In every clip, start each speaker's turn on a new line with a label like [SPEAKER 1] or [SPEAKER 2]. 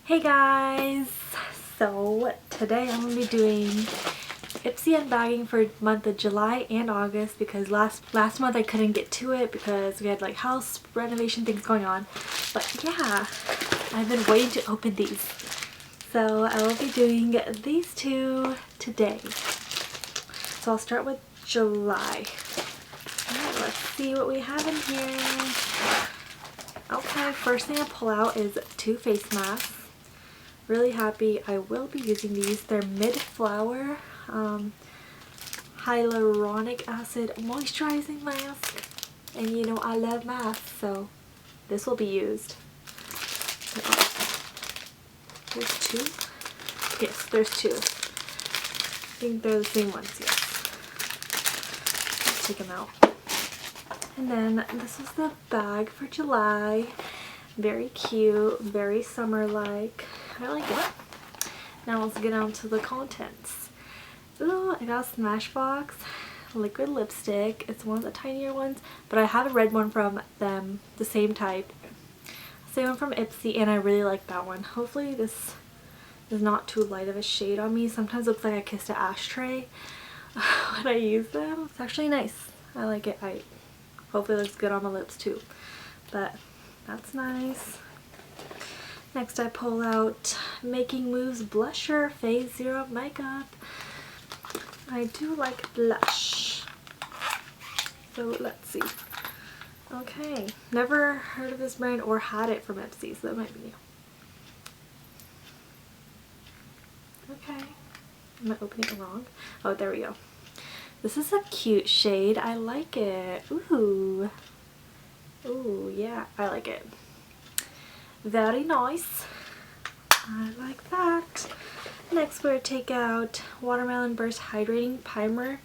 [SPEAKER 1] Hey guys! So today I'm going to be doing Ipsy Unbagging for month of July and August because last month I couldn't get to it because we had like house renovation things going on. But yeah, I've been waiting to open these. So I will be doing these two today. So I'll start with July. Alright, let's see what we have in here. Okay, first thing I pull out is 2 face masks. Really happy I will be using these. They're mid-flower hyaluronic acid moisturizing mask, and you know I love masks, so this will be used. There's 2? Yes, there's 2. I think they're the same ones, yes. Let's take them out. And then this is the bag for July. Very cute, very summer-like. I like it. Now let's get on to the contents. So I got a Smashbox liquid lipstick. It's one of the tinier ones, but I have a red one from them, the same type. Same one from Ipsy, and I really like that one. Hopefully this is not too light of a shade on me. Sometimes it looks like I kissed an ashtray when I use them. It's actually nice. I like it. Hopefully it looks good on my lips too. But that's nice. Next I pull out Making Moves Blusher Phase Zero Makeup. I do like blush. So let's see. Okay, never heard of this brand or had it from Ipsy, so that might be new. Okay, am I opening it wrong? Oh, there we go. This is a cute shade. I like it. Ooh. Ooh, yeah, I like it. Very nice. I like that. Next we're take out Watermelon Burst Hydrating Primer.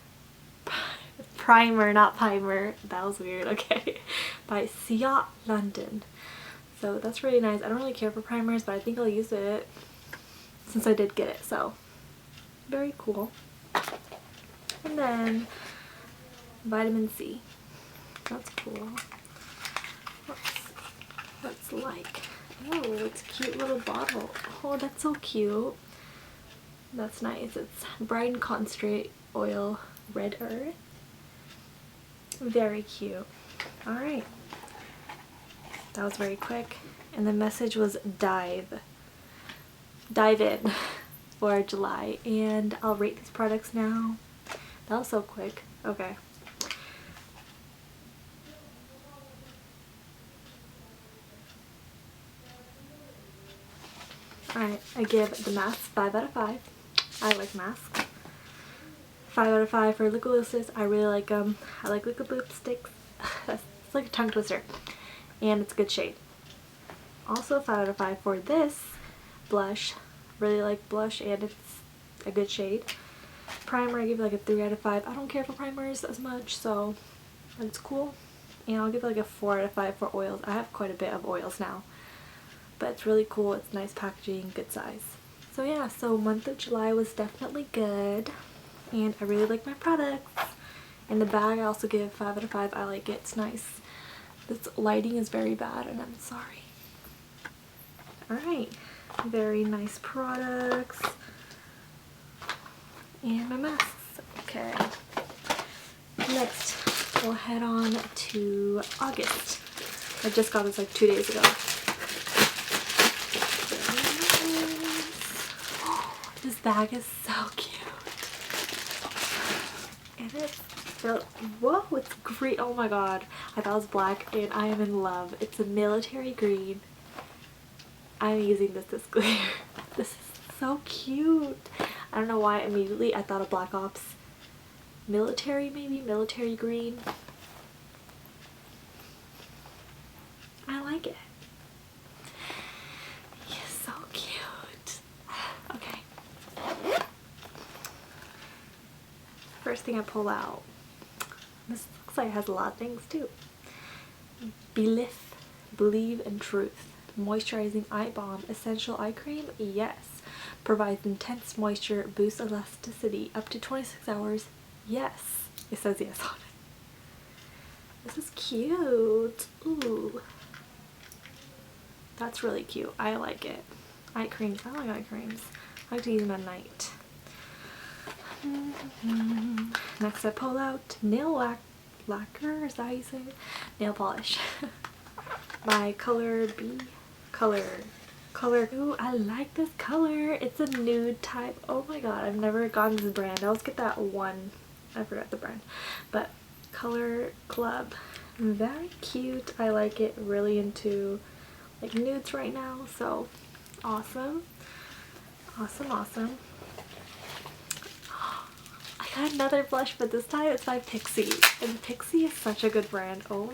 [SPEAKER 1] Primer, not Primer. That was weird. Okay. By Sia London. So that's really nice. I don't really care for primers, but I think I'll use it since I did get it. So very cool. And then vitamin C. That's cool. What's like? Oh, it's a cute little bottle. Oh, that's so cute. That's nice. It's Bright Concentrate Oil Red Earth. Very cute. Alright. That was very quick. And the message was dive in for July. And I'll rate these products now. That was so quick. Okay. Alright, I give the masks 5 out of 5. I like masks. 5 out of 5 for liquid lipsticks. I really like them. I like liquid lipsticks. It's like a tongue twister. And it's a good shade. Also 5 out of 5 for this blush. Really like blush and it's a good shade. Primer, I give it like a 3 out of 5. I don't care for primers as much, so it's cool. And I'll give it like a 4 out of 5 for oils. I have quite a bit of oils now. But it's really cool. It's nice packaging, good size. So yeah, so month of July was definitely good. And I really like my products. And the bag I also give 5 out of 5. I like it. It's nice. This lighting is very bad and I'm sorry. Alright. Very nice products. And my masks. Okay. Next, we'll head on to August. I just got this like 2 days ago. This bag is so cute. And whoa, it's green. Oh my god. I thought it was black and I am in love. It's a military green. I'm using this clear. This is so cute. I don't know why immediately I thought of Black Ops. Military maybe? Military green. I like it. It's so cute. Okay. First thing I pull out. This looks like it has a lot of things too. Believe in Truth. Moisturizing Eye Balm. Essential Eye Cream? Yes. Provides intense moisture, boosts elasticity, up to 26 hours. Yes. It says yes on it. This is cute. Ooh. That's really cute. I like it. eye creams. I like eye creams. I like to use them at night. Next I pull out nail lacquer, is that how you say it? Nail polish. My color B. Color. Ooh, I like this color. It's a nude type. Oh my god, I've never gotten this brand. I always get that one. I forgot the brand. But Color Club. Very cute. I like it. Really into like nudes right now. So awesome. Awesome, awesome. I got another blush, but this time it's by Pixie. And Pixie is such a good brand. Oh,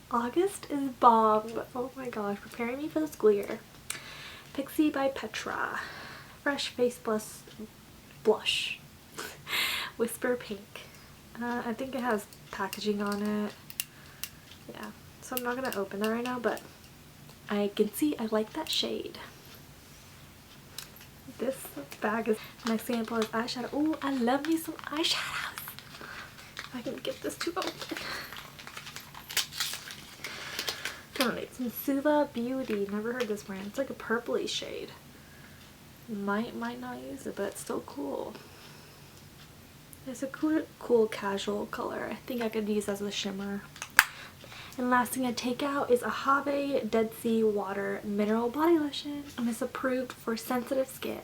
[SPEAKER 1] August is bomb. Oh my gosh, preparing me for the school year. Pixie by Petra. Fresh Face Blush. Whisper Pink. I think it has packaging on it. Yeah, so I'm not going to open that right now, but I can see I like that shade. This bag is, my sample is eyeshadow. Oh, I love me some eyeshadows. If I can get this to open. Donate some Suva Beauty. Never heard this brand. It's like a purpley shade. Might not use it, but it's still cool. It's a cool casual color. I think I could use as a shimmer. And last thing I take out is a Have Dead Sea Water Mineral Body Lotion. And it's approved for sensitive skin.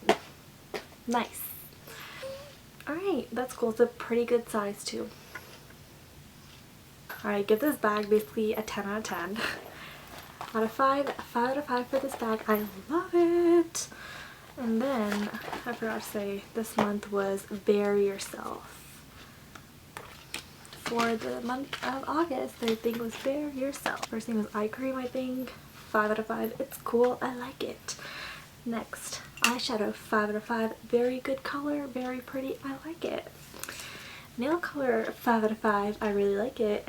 [SPEAKER 1] Nice. Alright, that's cool. It's a pretty good size too. Alright, give this bag basically a 10 out of 10. Out of 5, 5 out of 5 for this bag. I love it. And then, I forgot to say, this month was Bare Yourself. For the month of August, their thing was Bare Yourself. First thing was eye cream, I think. 5 out of 5. It's cool. I like it. Next, eyeshadow. 5 out of 5. Very good color. Very pretty. I like it. Nail color. 5 out of 5. I really like it.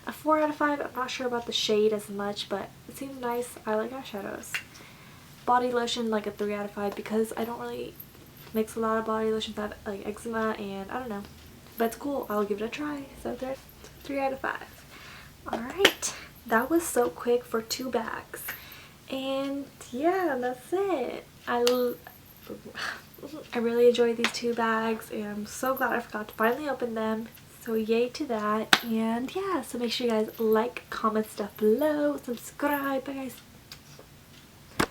[SPEAKER 1] A 4 out of 5. I'm not sure about the shade as much, but it seems nice. I like eyeshadows. Body lotion, like a 3 out of 5 because I don't really mix a lot of body lotions. I have like eczema and I don't know. But it's cool. I'll give it a try. So 3 out of 5. Alright. That was so quick for 2 bags. And yeah, that's it. I really enjoyed these 2 bags and I'm so glad I forgot to finally open them. So yay to that. And yeah, so make sure you guys like, comment stuff below, subscribe. Bye guys.